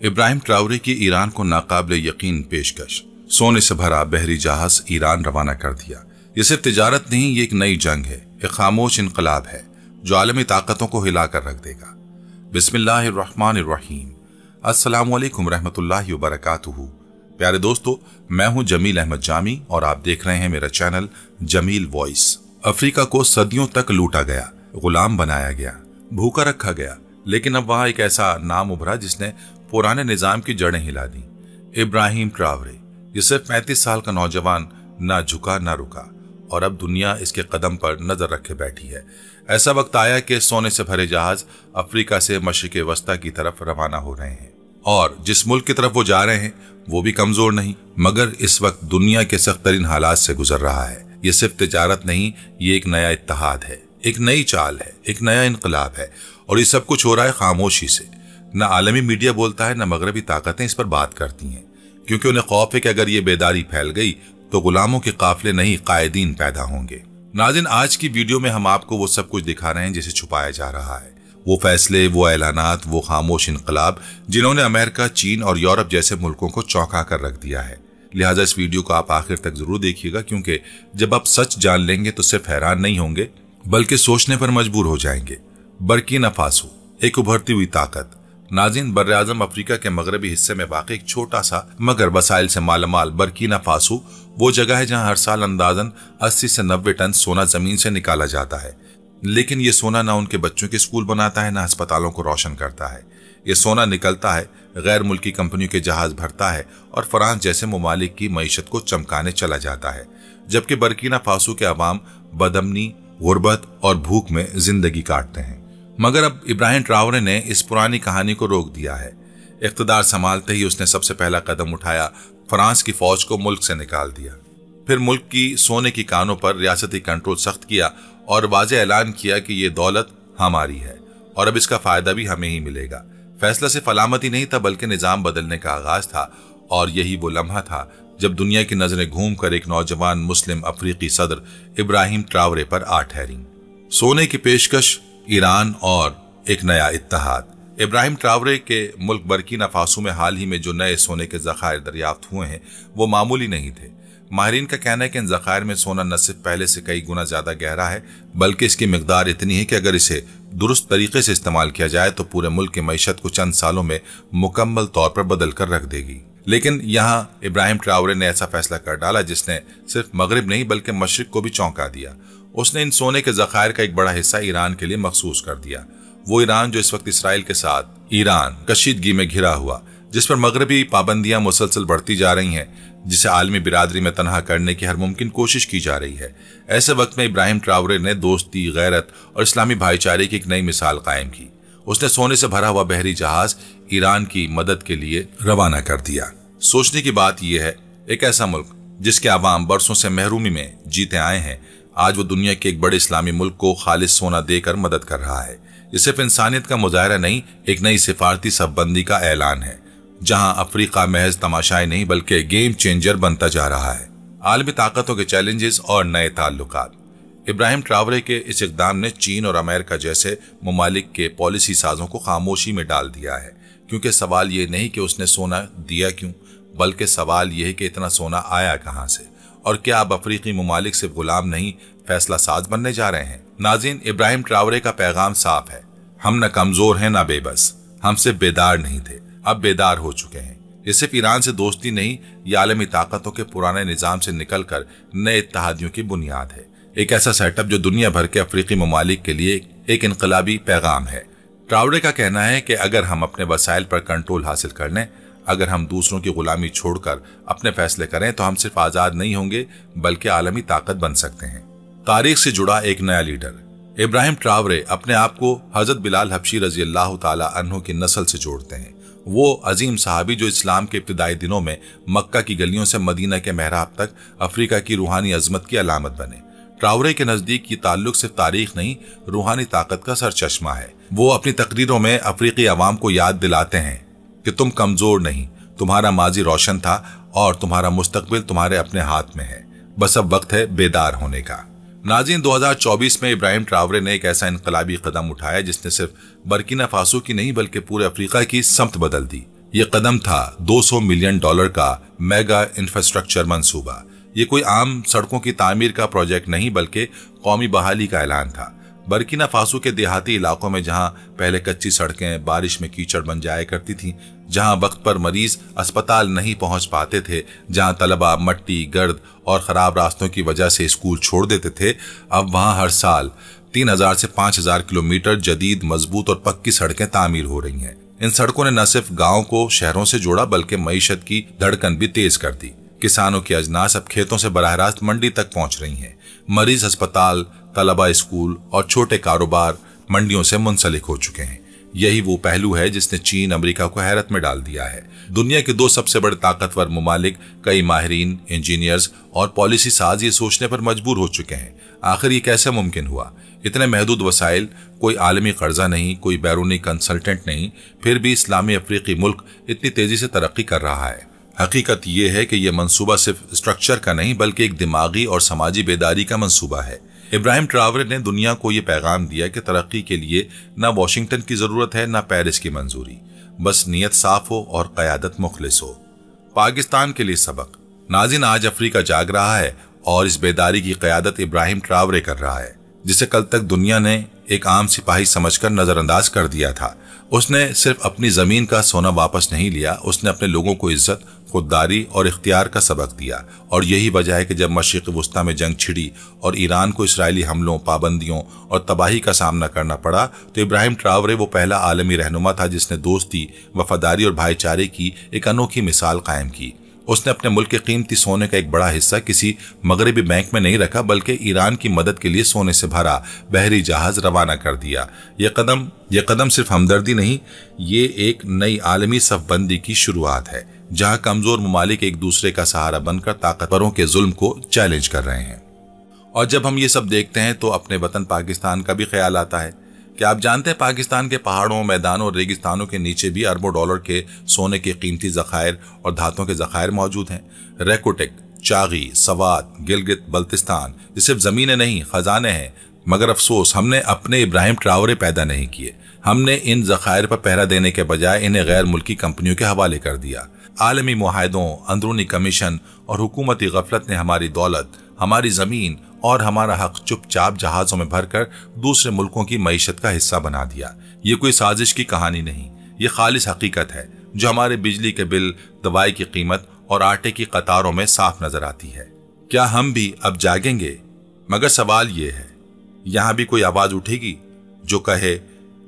इब्राहिम ट्रावरे की ईरान को नाकाबिले यकीन पेशकश। सोने से भरा बहरी जहाज ईरान रवाना कर दिया। ये सिर्फ तिजारत नहीं, ये एक नई जंग है, एक खामोश इनकलाब है जो आलमी ताकतों को हिलाकर रख देगा। बिस्मिल्लाहिर्रहमानिर्रहीम। अस्सलामु अलैकुम रहमतुल्लाहि व बरकातुहू। प्यारे दोस्तों, मैं हूं जमील अहमद जामी और आप देख रहे हैं मेरा चैनल जमील वॉइस। अफ्रीका को सदियों तक लूटा गया, गुलाम बनाया गया, भूखा रखा गया, लेकिन अब वहां एक ऐसा नाम उभरा जिसने पुराने निजाम की जड़ें हिला दी। इब्राहिम ट्रावरे। ये सिर्फ 35 साल का नौजवान ना झुका ना रुका और अब दुनिया इसके कदम पर नजर रखे बैठी है। ऐसा वक्त आया कि सोने से भरे जहाज अफ्रीका से मशरिक़ वस्ता की तरफ रवाना हो रहे हैं और जिस मुल्क की तरफ वो जा रहे हैं वो भी कमजोर नहीं, मगर इस वक्त दुनिया के सख्त तरीन हालात से गुजर रहा है। ये सिर्फ तिजारत नहीं, ये एक नया इत्तेहाद है, एक नई चाल है, एक नया इनकलाब है और ये सब कुछ हो रहा है खामोशी से। न आलमी मीडिया बोलता है, न मगरबी ताकतें इस पर बात करती हैं, क्योंकि उन्हें खौफ है कि अगर ये बेदारी फैल गई तो गुलामों के काफिले नहीं, कायदीन पैदा होंगे। नाज़रीन, आज की वीडियो में हम आपको वो सब कुछ दिखा रहे हैं जिसे छुपाया जा रहा है। वो फैसले, वो ऐलानात, वो खामोश इनकलाब जिन्होंने अमेरिका, चीन और यूरोप जैसे मुल्कों को चौंका कर रख दिया है। लिहाजा इस वीडियो को आप आखिर तक जरूर देखिएगा, क्योंकि जब आप सच जान लेंगे तो सिर्फ हैरान नहीं होंगे बल्कि सोचने पर मजबूर हो जाएंगे। बर्किना फासो, एक उभरती हुई ताकत। नाज़रीन, बर्र-ए-आज़म अफ्रीका के मगरबी हिस्से में वाक़ई एक छोटा सा मगर वसाइल से मालामाल बर्किना फासो वो जगह है जहां हर साल अंदाजन 80 से 90 टन सोना जमीन से निकाला जाता है। लेकिन ये सोना ना उनके बच्चों के स्कूल बनाता है, ना अस्पतालों को रोशन करता है। ये सोना निकलता है, गैर मुल्की कंपनियों के जहाज भरता है और फ्रांस जैसे ममालिक की मईशत को चमकाने चला जाता है, जबकि बर्किना फासो के अवाम बदअमनी, गुर्बत और भूख में जिंदगी काटते हैं। मगर अब इब्राहिम ट्रावरे ने इस पुरानी कहानी को रोक दिया है। इख्तिदार संभालते ही उसने सबसे पहला कदम उठाया, फ्रांस की फौज को मुल्क से निकाल दिया। फिर मुल्क की सोने की कानों पर रियासती कंट्रोल सख्त किया और वाज़ेह ऐलान किया कि ये दौलत हमारी है और अब इसका फायदा भी हमें ही मिलेगा। फैसला सिर्फ अलामती नहीं था बल्कि निजाम बदलने का आगाज था और यही वो लम्हा था जब दुनिया की नजरें घूमकर एक नौजवान मुस्लिम अफ्रीकी सदर इब्राहिम ट्रावरे पर आ ठहरी। सोने की पेशकश, ईरान और एक नया इत्तेहाद। इब्राहिम ट्रावरे के मुल्क बर्किना फासो में हाल ही में जो नए सोने के ज़खायर दरियाफ्त हुए हैं वो मामूली नहीं थे। माहिरीन का कहना है कि इन ज़खायर में सोना न सिर्फ पहले से कई गुना ज्यादा गहरा है बल्कि इसकी मिकदार इतनी है कि अगर इसे दुरुस्त तरीके से इस्तेमाल किया जाए तो पूरे मुल्क की मईशत को चंद सालों में मुकम्मल तौर पर बदल कर रख देगी। लेकिन यहाँ इब्राहिम ट्रावरे ने ऐसा फैसला कर डाला जिसने सिर्फ मगरिब नहीं बल्कि मशरिक को भी चौंका दिया। उसने इन सोने के ज़खायर का एक बड़ा हिस्सा ईरान के लिए मखसूस कर दिया। वो ईरान जो इस वक्त इसराइल के साथ ईरान कशीदगी में घिरा हुआ, जिस पर मगरबी पाबंदियां मुसलसल बढ़ती जा रही हैं, जिसे आलमी बिरादरी में तनहा करने की हर मुमकिन कोशिश की जा रही है। ऐसे वक्त में इब्राहिम ट्रावरे ने दोस्ती, गैरत और इस्लामी भाईचारे की एक नई मिसाल कायम की। उसने सोने से भरा हुआ बहरी जहाज ईरान की मदद के लिए रवाना कर दिया। सोचने की बात यह है, एक ऐसा मुल्क जिसके अवाम बरसों से महरूमी में जीते आए हैं, आज वो दुनिया के एक बड़े इस्लामी मुल्क को खालिस सोना देकर मदद कर रहा है। ये सिर्फ इंसानियत का मुजाहरा नहीं, एक नई सिफारती सबबंदी का ऐलान है, जहां अफ्रीका महज तमाशाई नहीं बल्कि गेम चेंजर बनता जा रहा है। आलमी ताकतों के चैलेंजेस और नए ताल्लुकात। इब्राहिम ट्रावरे के इस इक़दाम ने चीन और अमेरिका जैसे ममालिक के पॉलिसी साजों को खामोशी में डाल दिया है, क्योंकि सवाल ये नहीं कि उसने सोना दिया क्यों, बल्कि सवाल यह है कि इतना सोना आया कहां से और क्या अब अफ्रीकी ममालिक से गुलाम नहीं, फैसला साज बनने जा रहे हैं। नाज़रीन, इब्राहिम ट्रावरे का पैगाम साफ है, हम न कमजोर हैं न बेबस, हम सिर्फ बेदार नहीं थे, अब बेदार हो चुके हैं। ये सिर्फ ईरान से दोस्ती नहीं, ये आलमी ताकतों के पुराने निजाम से निकलकर नए इत्तेहादियों की बुनियाद है। एक ऐसा सेटअप जो दुनिया भर के अफ्रीकी ममालिक के लिए एक इनकलाबी पैगाम है। ट्रावरे का कहना है कि अगर हम अपने वसाइल पर कंट्रोल हासिल कर लें, अगर हम दूसरों की गुलामी छोड़कर अपने फैसले करें तो हम सिर्फ आजाद नहीं होंगे बल्कि आलमी ताकत बन सकते हैं। तारीख से जुड़ा एक नया लीडर। इब्राहिम ट्रावरे अपने आप को हजरत बिलाल हबशी रजी अल्लाह ताला अन्हु की नस्ल से जोड़ते हैं। वो अजीम सहाबी जो इस्लाम के इब्तिदाई दिनों में मक्का की गलियों से मदीना के महराब तक अफ्रीका की रूहानी अजमत की अलामत बने। ट्रावरे के नजदीक ये ताल्लुक सिर्फ तारीख नहीं, रूहानी ताकत का सरचश्मा है। वो अपनी तकरीरों में अफ्रीकी अवाम को याद दिलाते हैं कि तुम कमजोर नहीं, तुम्हारा माजी रोशन था और तुम्हारा मुस्तकबिल तुम्हारे अपने हाथ में है, बस अब वक्त है बेदार होने का। नाज़रीन, 2024 में इब्राहिम ट्रावरे ने एक ऐसा इनकलाबी कदम उठाया जिसने सिर्फ बर्किना फासो की नहीं बल्कि पूरे अफ्रीका की समत बदल दी। ये कदम था $200 मिलियन का मेगा इंफ्रास्ट्रक्चर मंसूबा। ये कोई आम सड़कों की तामीर का प्रोजेक्ट नहीं बल्कि कौमी बहाली का ऐलान था। बर्किना फासो के देहाती इलाकों में जहां पहले कच्ची सड़कें बारिश में कीचड़ बन जाया करती थीं, जहां वक्त पर मरीज अस्पताल नहीं पहुंच पाते थे, जहां तलबा मट्टी, गर्द और खराब रास्तों की वजह से स्कूल छोड़ देते थे, अब वहां हर साल 3000 से 5000 किलोमीटर जदीद, मजबूत और पक्की सड़कें तामीर हो रही हैं। इन सड़कों ने न सिर्फ गाँव को शहरों से जोड़ा बल्कि मईशत की धड़कन भी तेज कर दी। किसानों की अजनास अब खेतों से बराह रास्त मंडी तक पहुंच रही हैं। मरीज अस्पताल, तलबा स्कूल और छोटे कारोबार मंडियों से मुंसलिक हो चुके हैं। यही वो पहलू है जिसने चीन अमेरिका को हैरत में डाल दिया है। दुनिया के 2 सबसे बड़े ताकतवर मुमालिक, कई माहिरीन, इंजीनियर्स और पॉलिसी साज ये सोचने पर मजबूर हो चुके हैं, आखिर ये कैसे मुमकिन हुआ? इतने महदूद वसाइल, कोई आलमी कर्जा नहीं, कोई बैरूनी कंसल्टेंट नहीं, फिर भी इस्लामी अफ्रीकी मुल्क इतनी तेजी से तरक्की कर रहा है। हकीकत यह है कि यह मंसूबा सिर्फ स्ट्रक्चर का नहीं बल्कि एक दिमागी और समाजी बेदारी का मंसूबा है। इब्राहिम ट्रावरे ने दुनिया को यह पैगाम दिया कि तरक्की के लिए न वॉशिंगटन की जरूरत है न पेरिस की मंजूरी, बस नीयत साफ हो और क़यादत मुखलिस हो। पाकिस्तान के लिए सबक। नाज़रीन, आज अफ्रीका जाग रहा है और इस बेदारी की क़यादत इब्राहिम ट्रावरे कर रहा है, जिसे कल तक दुनिया ने एक आम सिपाही समझकर नजरअंदाज कर दिया था। उसने सिर्फ अपनी जमीन का सोना वापस नहीं लिया, उसने अपने लोगों को इज्जत, खुददारी और इख्तियार का सबक दिया। और यही वजह है कि जब मशरिक़ वुस्ता में जंग छिड़ी और ईरान को इसराइली हमलों, पाबंदियों और तबाही का सामना करना पड़ा, तो इब्राहिम ट्रावरे वो पहला आलमी रहनुमा था जिसने दोस्ती, वफादारी और भाईचारे की एक अनोखी मिसाल कायम की। उसने अपने मुल्क के कीमती सोने का एक बड़ा हिस्सा किसी मगरबी बैंक में नहीं रखा बल्कि ईरान की मदद के लिए सोने से भरा बहरी जहाज रवाना कर दिया। ये कदम सिर्फ हमदर्दी नहीं, ये एक नई आलमी सफबंदी की शुरुआत है, जहां कमजोर मुमालिक एक दूसरे का सहारा बनकर ताकतवरों के जुल्म को चैलेंज कर रहे हैं। और जब हम ये सब देखते हैं तो अपने वतन पाकिस्तान का भी ख्याल आता है। क्या आप जानते हैं पाकिस्तान के पहाड़ों, मैदानों और रेगिस्तानों के नीचे भी अरबों डॉलर के सोने के कीमती जखायर और धातुओं के जखायर मौजूद हैं। रेकोटेक, चागी, सवात, गिलगित बल्तिस्तान, ये सिर्फ जमीनें नहीं, खजाने हैं। मगर अफसोस, हमने अपने इब्राहिम ट्रावरे पैदा नहीं किए। हमने इन जखायर पर पहरा देने के बजाय इन्हें गैर मुल्की कंपनियों के हवाले कर दिया। आलमी मुआहदों, अंदरूनी कमीशन और हुकूमती गफलत ने हमारी दौलत, हमारी जमीन और हमारा हक चुपचाप जहाजों में भरकर दूसरे मुल्कों की मईशत का हिस्सा बना दिया। ये कोई साजिश की कहानी नहीं, ये खालिस हकीकत है जो हमारे बिजली के बिल, दवाई की कीमत और आटे की कतारों में साफ नजर आती है। क्या हम भी अब जागेंगे? मगर सवाल ये है, यहां भी कोई आवाज उठेगी जो कहे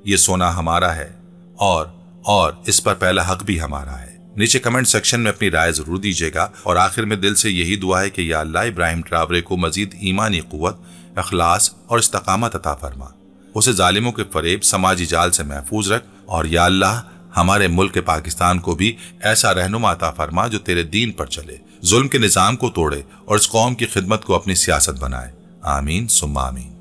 ये सोना हमारा है और इस पर पहला हक भी हमारा है? नीचे कमेंट सेक्शन में अपनी राय जरूर दीजिएगा। और आखिर में दिल से यही दुआ है कि या अल्लाह इब्राहिम ट्रावरे को मजीद ईमानी कुव्वत, अखलास और इस्तकामत अता फरमा, उसे जालिमों के फरेब, समाजी जाल से महफूज रख, और या अल्लाह हमारे मुल्क पाकिस्तान को भी ऐसा रहनुमा अता फरमा जो तेरे दीन पर चले, जुल्म के निजाम को तोड़े और इस कौम की खिदमत को अपनी सियासत बनाए। आमीन सुम्मा आमीन।